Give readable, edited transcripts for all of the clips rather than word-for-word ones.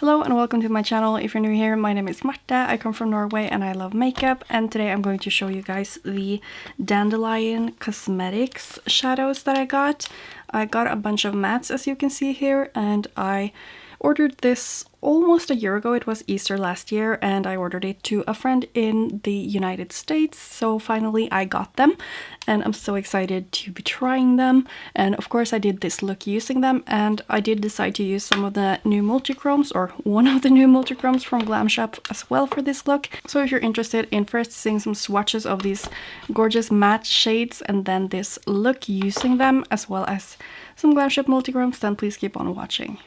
Hello and welcome to my channel. If you're new here, my name is Marta, I come from Norway and I love makeup, and today I'm going to show you guys the Dandylions Cosmetics shadows that I got. I got a bunch of mattes as you can see here, and I ordered this almost a year ago. It was Easter last year and I ordered it to a friend in the United States, so finally I got them and I'm so excited to be trying them. And of course I did this look using them, and I did decide to use some of the new multichromes, or one of the new multichromes from Glam Shop as well for this look. So if you're interested in first seeing some swatches of these gorgeous matte shades and then this look using them as well as some Glam Shop multichromes, then please keep on watching.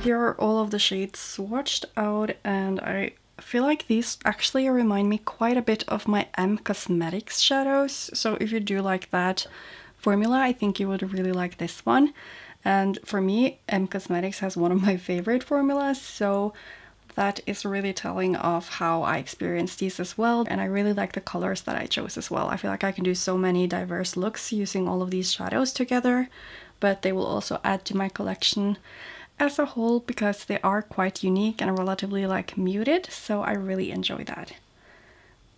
Here are all of the shades swatched out, and I feel like these actually remind me quite a bit of my M Cosmetics shadows. So if you do like that formula, I think you would really like this one. And for me, M Cosmetics has one of my favorite formulas, so that is really telling of how I experience these as well. And I really like the colors that I chose as well. I feel like I can do so many diverse looks using all of these shadows together, but they will also add to my collection as a whole because they are quite unique and relatively like muted, so I really enjoy that.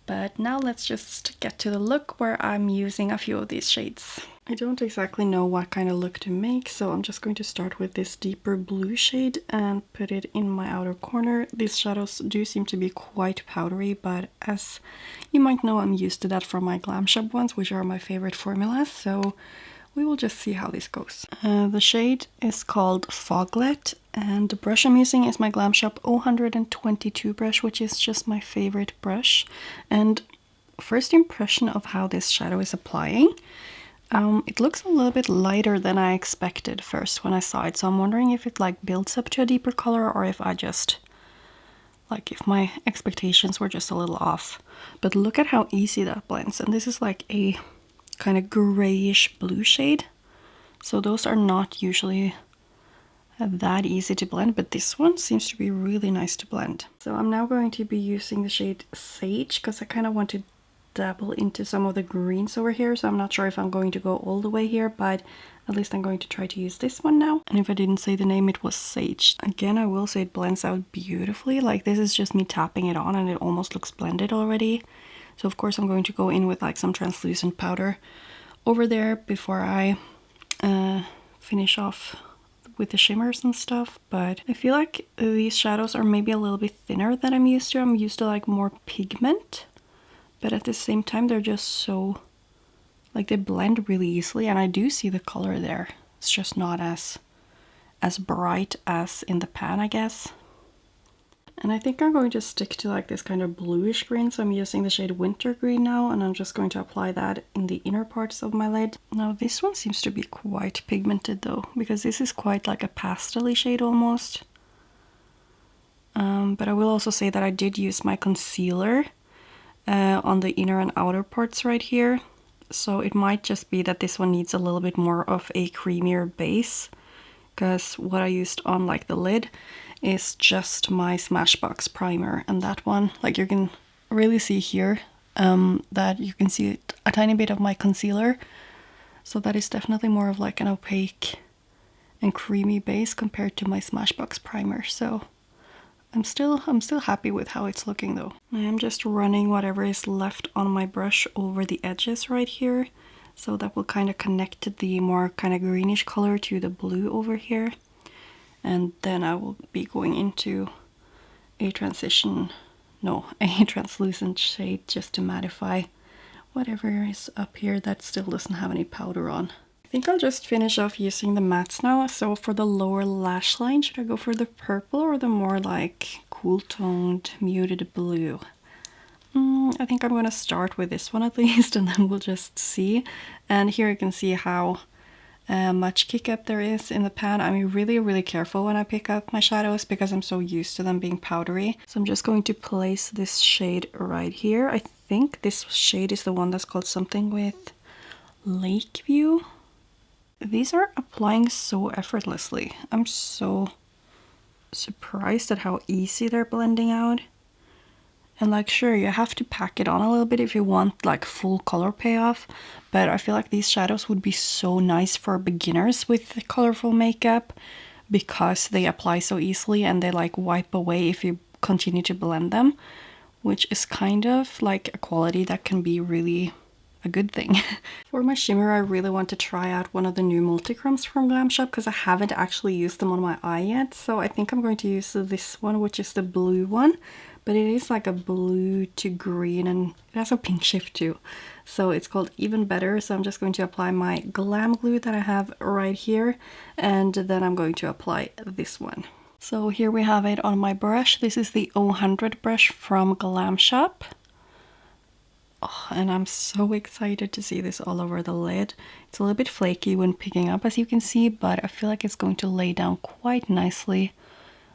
But now let's just get to the look where I'm using a few of these shades. I don't exactly know what kind of look to make, so I'm just going to start with this deeper blue shade and put it in my outer corner. These shadows do seem to be quite powdery, but as you might know, I'm used to that from my Glam Shop ones, which are my favorite formulas, so we will just see how this goes. The shade is called Foglet, and the brush I'm using is my Glam Shop 022 brush, which is just my favorite brush. And first impression of how this shadow is applying, it looks a little bit lighter than I expected first when I saw it, so I'm wondering if it like builds up to a deeper color or if I just, like, if my expectations were just a little off. But look at how easy that blends, and this is like a kind of grayish blue shade, so those are not usually that easy to blend, but this one seems to be really nice to blend. So I'm now going to be using the shade Sage because I kind of want to dabble into some of the greens over here, so I'm not sure if I'm going to go all the way here, but at least I'm going to try to use this one now. And if I didn't say the name, it was Sage. Again, I will say it blends out beautifully. Like, this is just me tapping it on and it almost looks blended already. So of course I'm going to go in with like some translucent powder over there before I finish off with the shimmers and stuff. But I feel like these shadows are maybe a little bit thinner than I'm used to. I'm used to like more pigment, but at the same time they're just so, like, they blend really easily, and I do see the color there. It's just not as bright as in the pan, I guess. And I think I'm going to stick to like this kind of bluish green, so I'm using the shade Wintergreen now, and I'm just going to apply that in the inner parts of my lid. Now this one seems to be quite pigmented though, because this is quite like a pastel-y shade almost. But I will also say that I did use my concealer on the inner and outer parts right here, so it might just be that this one needs a little bit more of a creamier base because what I used on like the lid is just my Smashbox Primer, and that one, like you can really see here that you can see a tiny bit of my concealer, so that is definitely more of like an opaque and creamy base compared to my Smashbox Primer. So I'm still happy with how it's looking though. I am just running whatever is left on my brush over the edges right here, so that will kind of connect the more kind of greenish color to the blue over here. And then I will be going into a translucent shade just to mattify whatever is up here that still doesn't have any powder on. I think I'll just finish off using the mattes now. So for the lower lash line, should I go for the purple or the more like cool toned muted blue? I think I'm going to start with this one at least, and then we'll just see. And here you can see how much kick up there is in the pan. I'm really careful when I pick up my shadows because I'm so used to them being powdery. So I'm just going to place this shade right here. I think this shade is the one that's called something with Lakeview. These are applying so effortlessly. I'm so surprised at how easy they're blending out. And like, sure, you have to pack it on a little bit if you want like full color payoff, but I feel like these shadows would be so nice for beginners with colorful makeup because they apply so easily and they like wipe away if you continue to blend them, which is kind of like a quality that can be really a good thing. For my shimmer, I really want to try out one of the new multichromes from Glam Shop because I haven't actually used them on my eye yet. So I think I'm going to use this one, which is the blue one, but it is like a blue to green and it has a pink shift too. So it's called Even Better. So I'm just going to apply my glam glue that I have right here, and then I'm going to apply this one. So here we have it on my brush. This is the 000 brush from Glam Shop. Oh, and I'm so excited to see this all over the lid. It's a little bit flaky when picking up, as you can see, but I feel like it's going to lay down quite nicely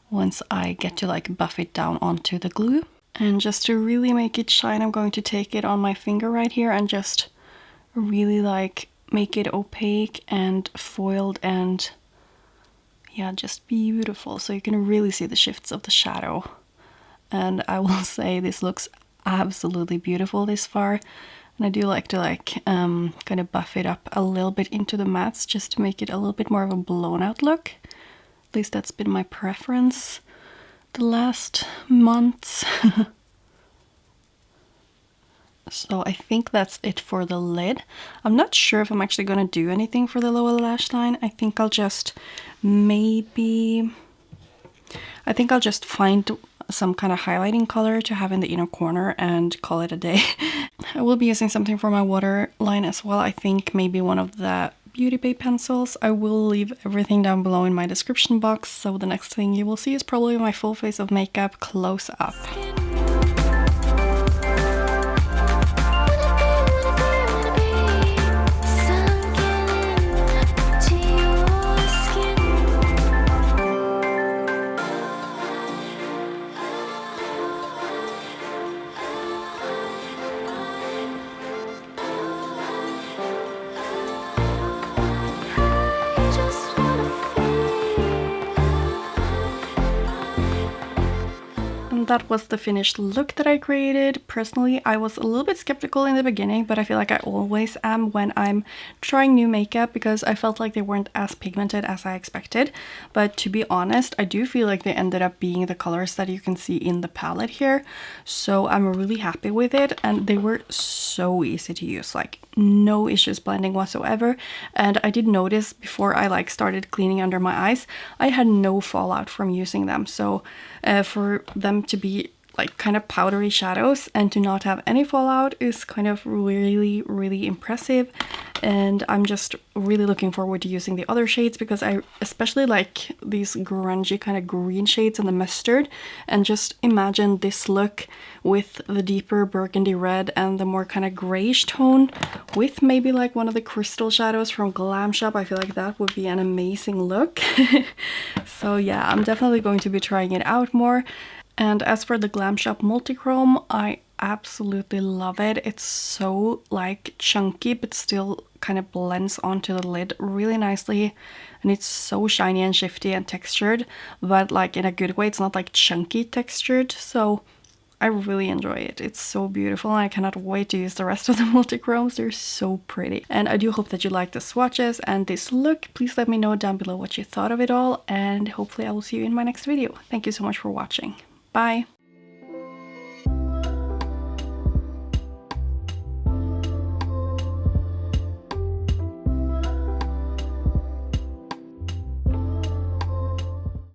once I get to like buff it down onto the glue. And just to really make it shine, I'm going to take it on my finger right here and just really like make it opaque and foiled and yeah, just beautiful. So you can really see the shifts of the shadow. And I will say this looks absolutely beautiful this far, and I do like to kind of buff it up a little bit into the mattes just to make it a little bit more of a blown out look. At least that's been my preference the last months. So I think that's it for the lid. I'm not sure if I'm actually gonna do anything for the lower lash line. I think I'll just find some kind of highlighting color to have in the inner corner and call it a day. I will be using something for my waterline as well. I think maybe one of the Beauty Bay pencils. I will leave everything down below in my description box, so the next thing you will see is probably my full face of makeup close up. That was the finished look that I created. Personally, I was a little bit skeptical in the beginning, but I feel like I always am when I'm trying new makeup because I felt like they weren't as pigmented as I expected. But to be honest, I do feel like they ended up being the colors that you can see in the palette here. So I'm really happy with it, and they were so easy to use, like no issues blending whatsoever. And I did notice before I like started cleaning under my eyes, I had no fallout from using them. So for them to be like kind of powdery shadows and to not have any fallout is kind of really impressive. And I'm just really looking forward to using the other shades because I especially like these grungy kind of green shades and the mustard. And just imagine this look with the deeper burgundy red and the more kind of grayish tone with maybe like one of the crystal shadows from Glam Shop. I feel like that would be an amazing look. So yeah, I'm definitely going to be trying it out more. And as for the Glam Shop Multichrome, I absolutely love it. It's so like chunky but still kind of blends onto the lid really nicely, and it's so shiny and shifty and textured, but like in a good way. It's not like chunky textured, so I really enjoy it. It's so beautiful, and I cannot wait to use the rest of the multichromes. They're so pretty. And I do hope that you like the swatches and this look. Please let me know down below what you thought of it all, and hopefully I will see you in my next video. Thank you so much for watching. Bye!